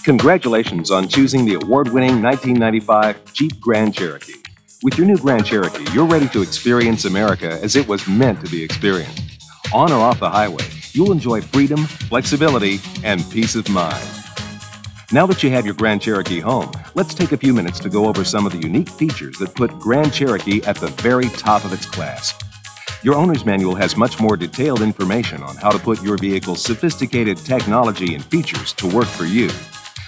Congratulations on choosing the award-winning 1995 Jeep Grand Cherokee. With your new Grand Cherokee, you're ready to experience America as it was meant to be experienced. On or off the highway, you'll enjoy freedom, flexibility, and peace of mind. Now that you have your Grand Cherokee home, let's take a few minutes to go over some of the unique features that put Grand Cherokee at the very top of its class. Your owner's manual has much more detailed information on how to put your vehicle's sophisticated technology and features to work for you.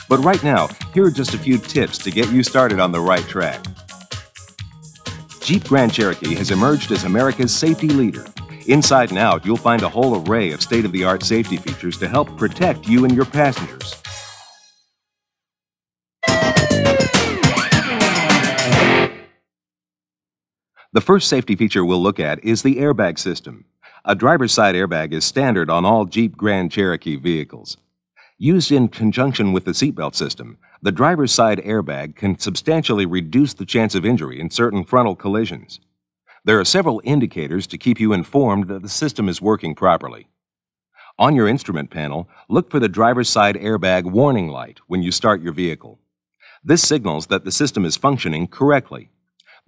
But right now, here are just a few tips to get you started on the right track. Jeep Grand Cherokee has emerged as America's safety leader. Inside and out, you'll find a whole array of state-of-the-art safety features to help protect you and your passengers. The first safety feature we'll look at is the airbag system. A driver's side airbag is standard on all Jeep Grand Cherokee vehicles. Used in conjunction with the seatbelt system, the driver's side airbag can substantially reduce the chance of injury in certain frontal collisions. There are several indicators to keep you informed that the system is working properly. On your instrument panel, look for the driver's side airbag warning light when you start your vehicle. This signals that the system is functioning correctly.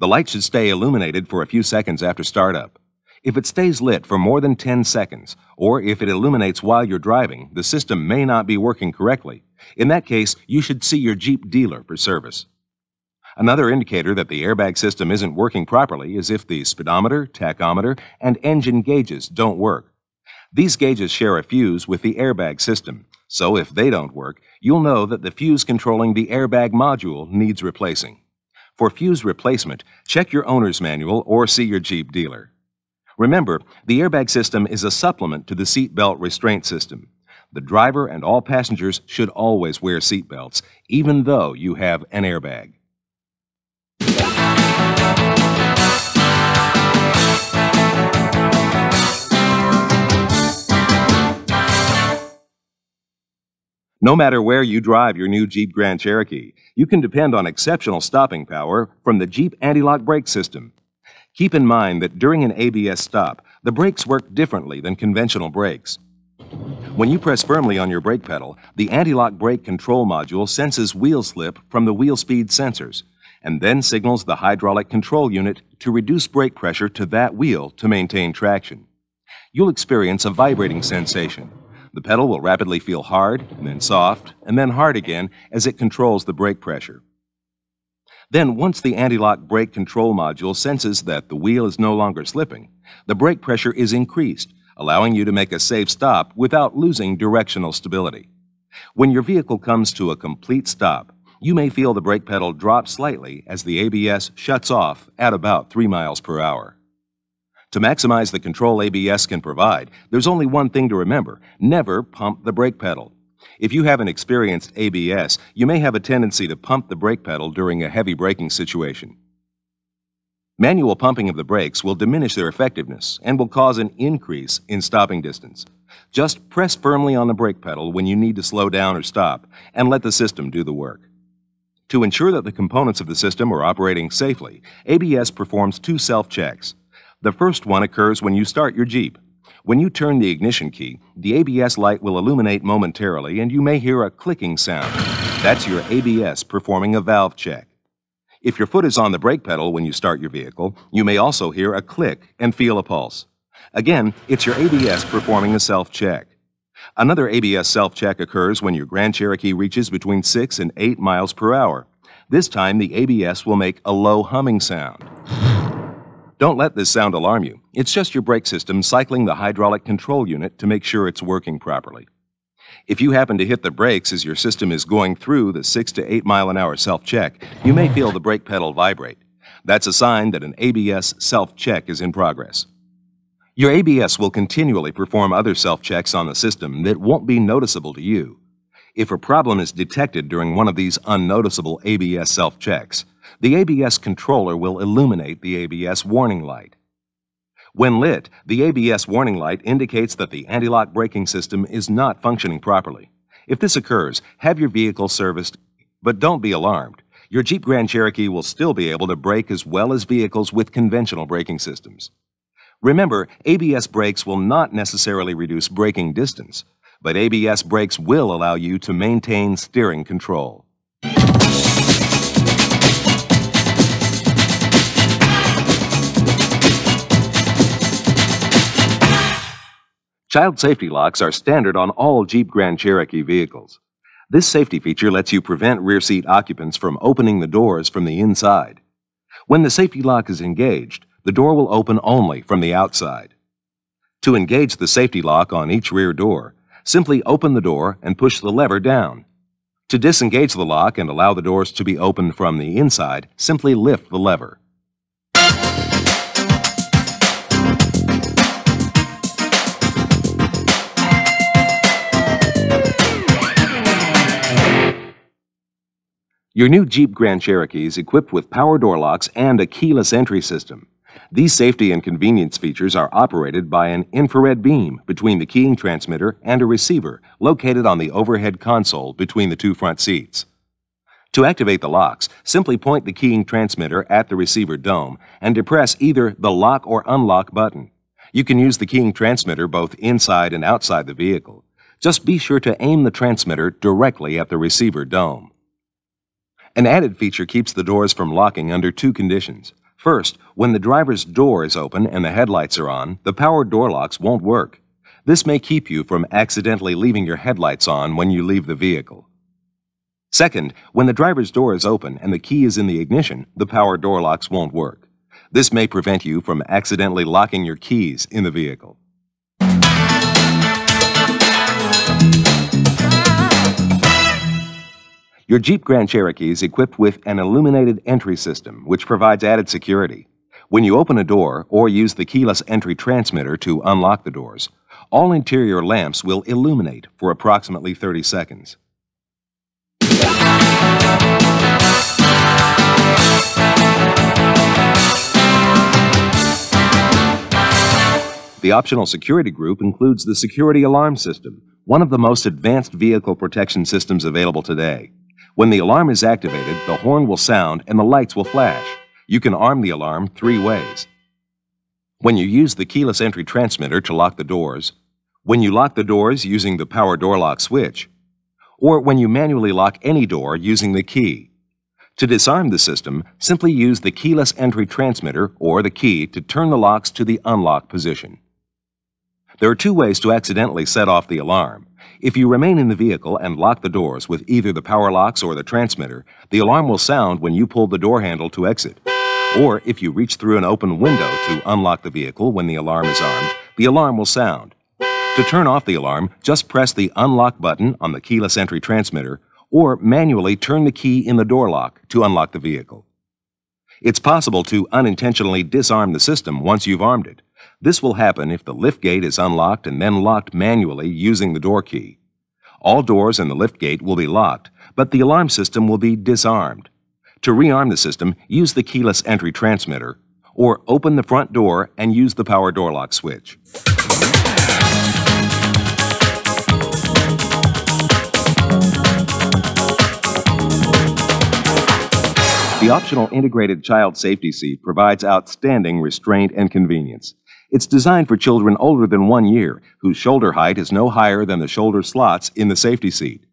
The light should stay illuminated for a few seconds after startup. If it stays lit for more than 10 seconds, or if it illuminates while you're driving, the system may not be working correctly. In that case, you should see your Jeep dealer for service. Another indicator that the airbag system isn't working properly is if the speedometer, tachometer, and engine gauges don't work. These gauges share a fuse with the airbag system, so if they don't work, you'll know that the fuse controlling the airbag module needs replacing. For fuse replacement, check your owner's manual or see your Jeep dealer. Remember, the airbag system is a supplement to the seatbelt restraint system. The driver and all passengers should always wear seatbelts, even though you have an airbag. No matter where you drive your new Jeep Grand Cherokee, you can depend on exceptional stopping power from the Jeep anti-lock brake system. Keep in mind that during an ABS stop, the brakes work differently than conventional brakes. When you press firmly on your brake pedal, the anti-lock brake control module senses wheel slip from the wheel speed sensors, and then signals the hydraulic control unit to reduce brake pressure to that wheel to maintain traction. You'll experience a vibrating sensation. The pedal will rapidly feel hard, and then soft, and then hard again as it controls the brake pressure. Then, once the anti-lock brake control module senses that the wheel is no longer slipping, the brake pressure is increased, allowing you to make a safe stop without losing directional stability. When your vehicle comes to a complete stop, you may feel the brake pedal drop slightly as the ABS shuts off at about 3 miles per hour. To maximize the control ABS can provide, there's only one thing to remember: never pump the brake pedal. If you haven't experienced ABS, you may have a tendency to pump the brake pedal during a heavy braking situation. Manual pumping of the brakes will diminish their effectiveness and will cause an increase in stopping distance. Just press firmly on the brake pedal when you need to slow down or stop, and let the system do the work. To ensure that the components of the system are operating safely, ABS performs 2 self-checks. The first one occurs when you start your Jeep. When you turn the ignition key, the ABS light will illuminate momentarily and you may hear a clicking sound. That's your ABS performing a valve check. If your foot is on the brake pedal when you start your vehicle, you may also hear a click and feel a pulse. Again, it's your ABS performing a self-check. Another ABS self-check occurs when your Grand Cherokee reaches between 6 and 8 miles per hour. This time, the ABS will make a low humming sound. Don't let this sound alarm you. It's just your brake system cycling the hydraulic control unit to make sure it's working properly. If you happen to hit the brakes as your system is going through the 6 to 8 mile an hour self-check, you may feel the brake pedal vibrate. That's a sign that an ABS self-check is in progress. Your ABS will continually perform other self-checks on the system that won't be noticeable to you. If a problem is detected during one of these unnoticeable ABS self-checks, the ABS controller will illuminate the ABS warning light. When lit, the ABS warning light indicates that the anti-lock braking system is not functioning properly. If this occurs, have your vehicle serviced, but don't be alarmed. Your Jeep Grand Cherokee will still be able to brake as well as vehicles with conventional braking systems. Remember, ABS brakes will not necessarily reduce braking distance, but ABS brakes will allow you to maintain steering control. Child safety locks are standard on all Jeep Grand Cherokee vehicles. This safety feature lets you prevent rear seat occupants from opening the doors from the inside. When the safety lock is engaged, the door will open only from the outside. To engage the safety lock on each rear door, simply open the door and push the lever down. To disengage the lock and allow the doors to be opened from the inside, simply lift the lever. Your new Jeep Grand Cherokee is equipped with power door locks and a keyless entry system. These safety and convenience features are operated by an infrared beam between the keying transmitter and a receiver located on the overhead console between the two front seats. To activate the locks, simply point the keying transmitter at the receiver dome and depress either the lock or unlock button. You can use the keying transmitter both inside and outside the vehicle. Just be sure to aim the transmitter directly at the receiver dome. An added feature keeps the doors from locking under two conditions. First, when the driver's door is open and the headlights are on, the power door locks won't work. This may keep you from accidentally leaving your headlights on when you leave the vehicle. Second, when the driver's door is open and the key is in the ignition, the power door locks won't work. This may prevent you from accidentally locking your keys in the vehicle. Your Jeep Grand Cherokee is equipped with an illuminated entry system, which provides added security. When you open a door or use the keyless entry transmitter to unlock the doors, all interior lamps will illuminate for approximately 30 seconds. The optional security group includes the security alarm system, one of the most advanced vehicle protection systems available today. When the alarm is activated, the horn will sound and the lights will flash. You can arm the alarm 3 ways. When you use the keyless entry transmitter to lock the doors, when you lock the doors using the power door lock switch, or when you manually lock any door using the key. To disarm the system, simply use the keyless entry transmitter or the key to turn the locks to the unlock position. There are 2 ways to accidentally set off the alarm. If you remain in the vehicle and lock the doors with either the power locks or the transmitter, the alarm will sound when you pull the door handle to exit. Or if you reach through an open window to unlock the vehicle when the alarm is armed, the alarm will sound. To turn off the alarm, just press the unlock button on the keyless entry transmitter or manually turn the key in the door lock to unlock the vehicle. It's possible to unintentionally disarm the system once you've armed it. This will happen if the liftgate is unlocked and then locked manually using the door key. All doors in the liftgate will be locked, but the alarm system will be disarmed. To rearm the system, use the keyless entry transmitter, or open the front door and use the power door lock switch. The optional integrated child safety seat provides outstanding restraint and convenience. It's designed for children older than 1 year, whose shoulder height is no higher than the shoulder slots in the safety seat.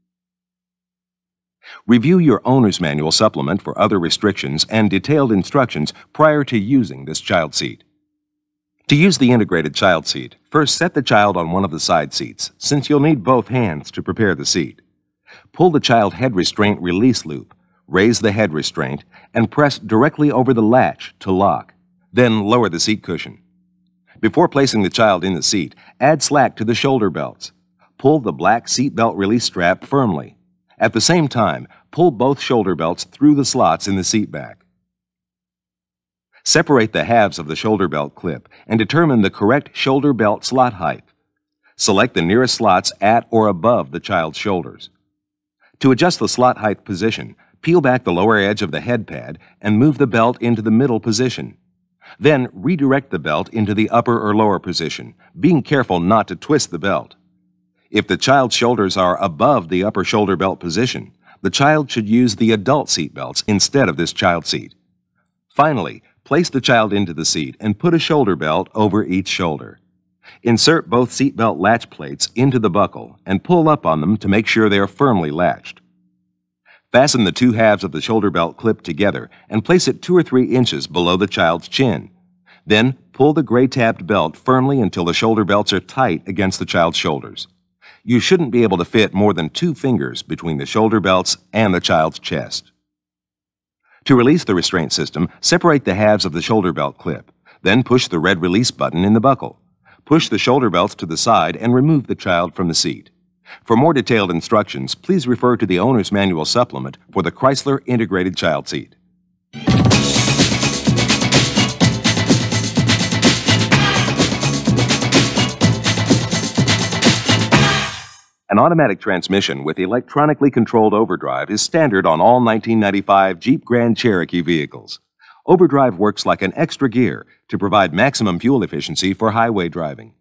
Review your owner's manual supplement for other restrictions and detailed instructions prior to using this child seat. To use the integrated child seat, first set the child on one of the side seats, since you'll need both hands to prepare the seat. Pull the child head restraint release loop, raise the head restraint, and press directly over the latch to lock. Then lower the seat cushion. Before placing the child in the seat, add slack to the shoulder belts. Pull the black seat belt release strap firmly. At the same time, pull both shoulder belts through the slots in the seat back. Separate the halves of the shoulder belt clip and determine the correct shoulder belt slot height. Select the nearest slots at or above the child's shoulders. To adjust the slot height position, peel back the lower edge of the head pad and move the belt into the middle position. Then redirect the belt into the upper or lower position, being careful not to twist the belt. If the child's shoulders are above the upper shoulder belt position, the child should use the adult seat belts instead of this child seat. Finally, place the child into the seat and put a shoulder belt over each shoulder. Insert both seatbelt latch plates into the buckle and pull up on them to make sure they are firmly latched. Fasten the two halves of the shoulder belt clip together and place it 2 or 3 inches below the child's chin. Then pull the gray-tabbed belt firmly until the shoulder belts are tight against the child's shoulders. You shouldn't be able to fit more than 2 fingers between the shoulder belts and the child's chest. To release the restraint system, separate the halves of the shoulder belt clip. Then push the red release button in the buckle. Push the shoulder belts to the side and remove the child from the seat. For more detailed instructions, please refer to the Owner's Manual supplement for the Chrysler Integrated Child Seat. An automatic transmission with electronically controlled overdrive is standard on all 1995 Jeep Grand Cherokee vehicles. Overdrive works like an extra gear to provide maximum fuel efficiency for highway driving.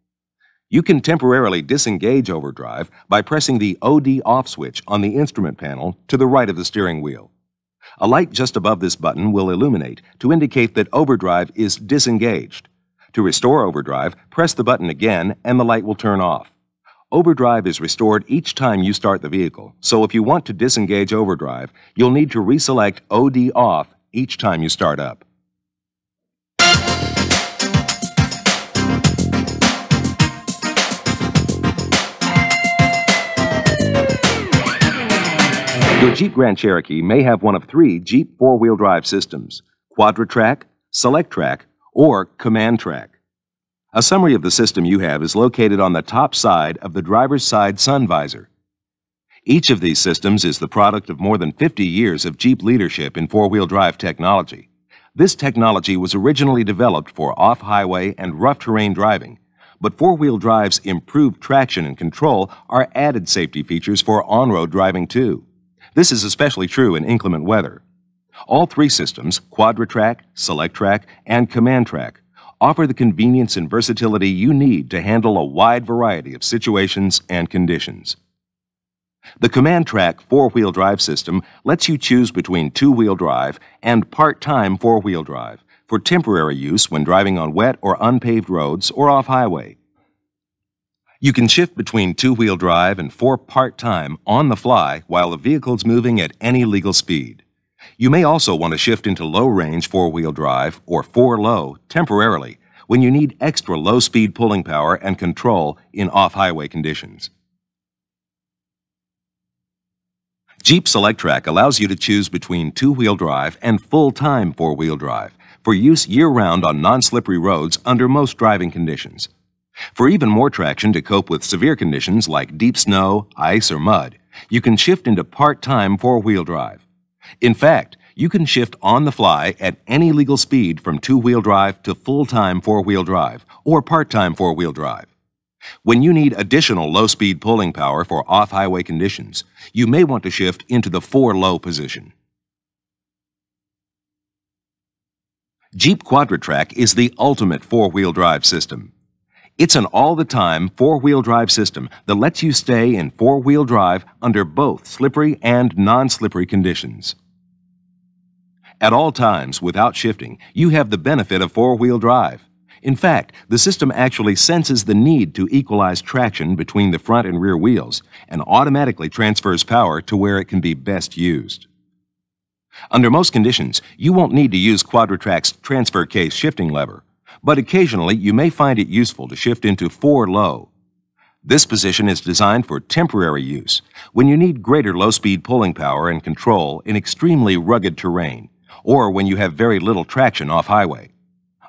You can temporarily disengage overdrive by pressing the OD off switch on the instrument panel to the right of the steering wheel. A light just above this button will illuminate to indicate that overdrive is disengaged. To restore overdrive, press the button again and the light will turn off. Overdrive is restored each time you start the vehicle, so if you want to disengage overdrive, you'll need to reselect OD off each time you start up. Your Jeep Grand Cherokee may have one of 3 Jeep 4-wheel drive systems: Quadra-Track, Select-Track, or Command-Track. A summary of the system you have is located on the top side of the driver's side sun visor. Each of these systems is the product of more than 50 years of Jeep leadership in 4-wheel drive technology. This technology was originally developed for off-highway and rough terrain driving, but 4-wheel drive's improved traction and control are added safety features for on-road driving too. This is especially true in inclement weather. All 3 systems, Quadra-Track, Select-Track, and Command-Track, offer the convenience and versatility you need to handle a wide variety of situations and conditions. The Command-Track 4-wheel drive system lets you choose between 2-wheel drive and part-time 4-wheel drive for temporary use when driving on wet or unpaved roads or off-highway. You can shift between 2-wheel drive and 4 part-time on the fly while the vehicle is moving at any legal speed. You may also want to shift into low-range 4-wheel drive or 4-low temporarily when you need extra low-speed pulling power and control in off-highway conditions. Jeep Select-Track allows you to choose between 2-wheel drive and full-time 4-wheel drive for use year-round on non-slippery roads under most driving conditions. For even more traction to cope with severe conditions like deep snow, ice, or mud, you can shift into part-time 4-wheel drive. In fact, you can shift on the fly at any legal speed from 2-wheel drive to full-time 4-wheel drive or part-time 4-wheel drive. When you need additional low-speed pulling power for off-highway conditions, you may want to shift into the 4-low position. Jeep Quadra-Track is the ultimate 4-wheel drive system. It's an all-the-time 4-wheel drive system that lets you stay in 4-wheel drive under both slippery and non-slippery conditions. At all times, without shifting, you have the benefit of 4-wheel drive. In fact, the system actually senses the need to equalize traction between the front and rear wheels and automatically transfers power to where it can be best used. Under most conditions, you won't need to use Quadra-Track's transfer case shifting lever, but occasionally you may find it useful to shift into 4-low. This position is designed for temporary use when you need greater low-speed pulling power and control in extremely rugged terrain, or when you have very little traction off-highway.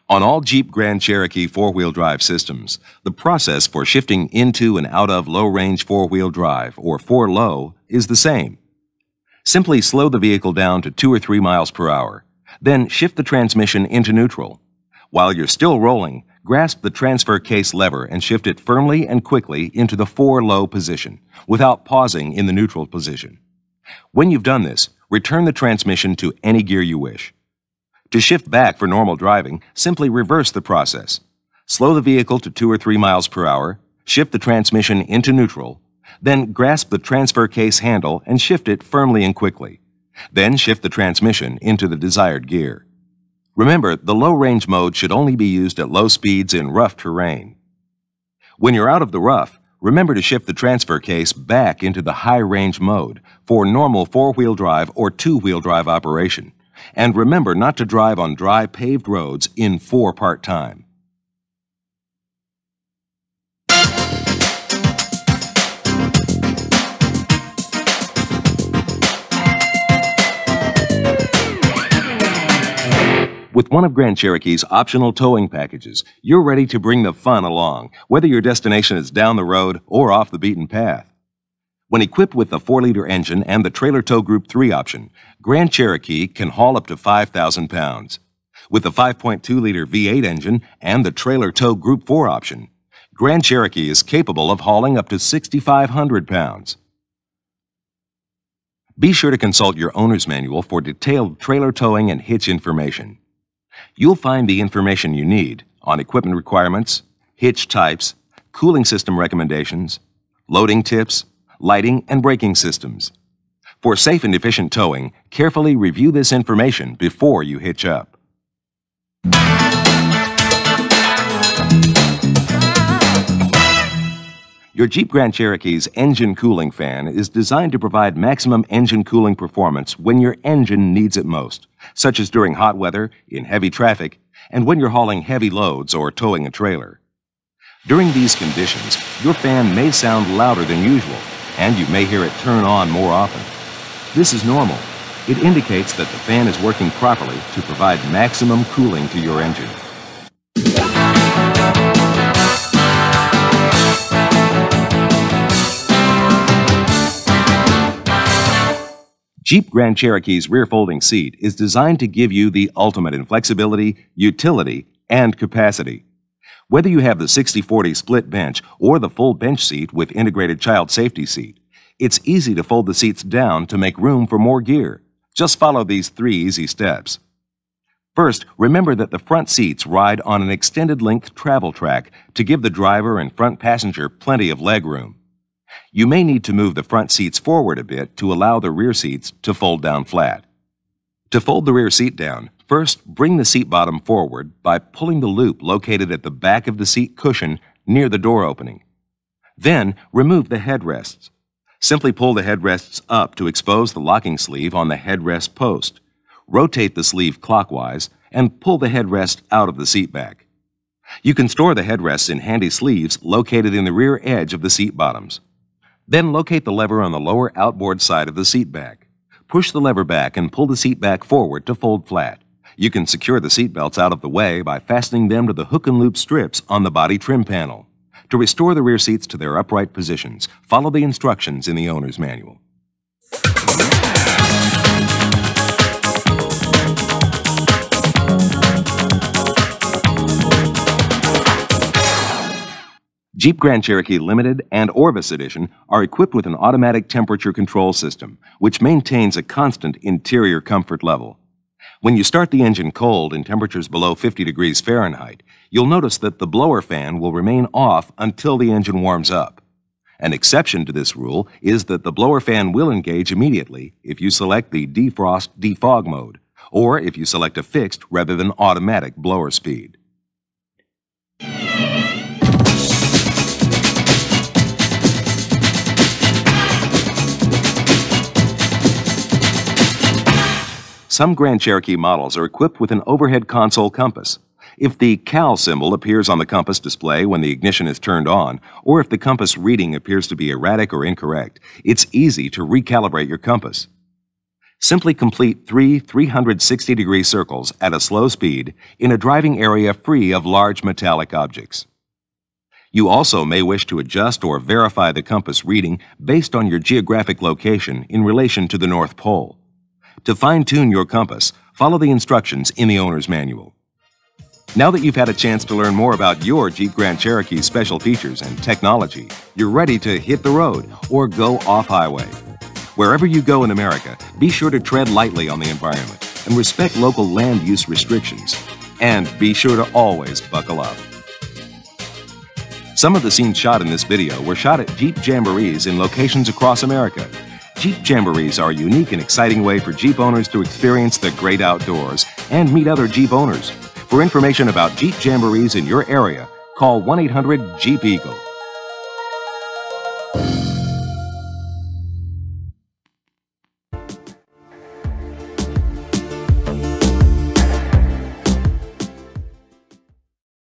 On all Jeep Grand Cherokee 4-wheel drive systems, the process for shifting into and out of low-range 4-wheel drive, or 4-low, is the same. Simply slow the vehicle down to 2 or 3 miles per hour, then shift the transmission into neutral. While you're still rolling, grasp the transfer case lever and shift it firmly and quickly into the 4-low position, without pausing in the neutral position. When you've done this, return the transmission to any gear you wish. To shift back for normal driving, simply reverse the process. Slow the vehicle to 2 or 3 miles per hour, shift the transmission into neutral, then grasp the transfer case handle and shift it firmly and quickly. Then shift the transmission into the desired gear. Remember, the low-range mode should only be used at low speeds in rough terrain. When you're out of the rough, remember to shift the transfer case back into the high-range mode for normal four-wheel drive or two-wheel drive operation. And remember not to drive on dry paved roads in 4-part time. With one of Grand Cherokee's optional towing packages, you're ready to bring the fun along, whether your destination is down the road or off the beaten path. When equipped with the 4-liter engine and the Trailer Tow Group 3 option, Grand Cherokee can haul up to 5,000 pounds. With the 5.2-liter V8 engine and the Trailer Tow Group 4 option, Grand Cherokee is capable of hauling up to 6,500 pounds. Be sure to consult your owner's manual for detailed trailer towing and hitch information. You'll find the information you need on equipment requirements, hitch types, cooling system recommendations, loading tips, lighting, and braking systems. For safe and efficient towing, carefully review this information before you hitch up. Your Jeep Grand Cherokee's engine cooling fan is designed to provide maximum engine cooling performance when your engine needs it most, such as during hot weather, in heavy traffic, and when you're hauling heavy loads or towing a trailer. During these conditions, your fan may sound louder than usual, and you may hear it turn on more often. This is normal. It indicates that the fan is working properly to provide maximum cooling to your engine. Jeep Grand Cherokee's rear folding seat is designed to give you the ultimate in flexibility, utility, and capacity. Whether you have the 60/40 split bench or the full bench seat with integrated child safety seat, it's easy to fold the seats down to make room for more gear. Just follow these 3 easy steps. First, remember that the front seats ride on an extended length travel track to give the driver and front passenger plenty of leg room. You may need to move the front seats forward a bit to allow the rear seats to fold down flat. To fold the rear seat down, first bring the seat bottom forward by pulling the loop located at the back of the seat cushion near the door opening. Then remove the headrests. Simply pull the headrests up to expose the locking sleeve on the headrest post. Rotate the sleeve clockwise and pull the headrest out of the seat back. You can store the headrests in handy sleeves located in the rear edge of the seat bottoms. Then locate the lever on the lower outboard side of the seat back. Push the lever back and pull the seat back forward to fold flat. You can secure the seat belts out of the way by fastening them to the hook and loop strips on the body trim panel. To restore the rear seats to their upright positions, follow the instructions in the owner's manual. Jeep Grand Cherokee Limited and Orvis Edition are equipped with an automatic temperature control system, which maintains a constant interior comfort level. When you start the engine cold in temperatures below 50 degrees Fahrenheit, you'll notice that the blower fan will remain off until the engine warms up. An exception to this rule is that the blower fan will engage immediately if you select the defrost/defog mode, or if you select a fixed rather than automatic blower speed. Some Grand Cherokee models are equipped with an overhead console compass. If the CAL symbol appears on the compass display when the ignition is turned on, or if the compass reading appears to be erratic or incorrect, it's easy to recalibrate your compass. Simply complete 3 360-degree circles at a slow speed in a driving area free of large metallic objects. You also may wish to adjust or verify the compass reading based on your geographic location in relation to the North Pole. To fine-tune your compass, follow the instructions in the owner's manual. Now that you've had a chance to learn more about your Jeep Grand Cherokee's special features and technology, you're ready to hit the road or go off-highway. Wherever you go in America, be sure to tread lightly on the environment and respect local land use restrictions. And be sure to always buckle up. Some of the scenes shot in this video were shot at Jeep Jamborees in locations across America. Jeep Jamborees are a unique and exciting way for Jeep owners to experience the great outdoors and meet other Jeep owners. For information about Jeep Jamborees in your area, call 1-800-JEEP-EAGLE.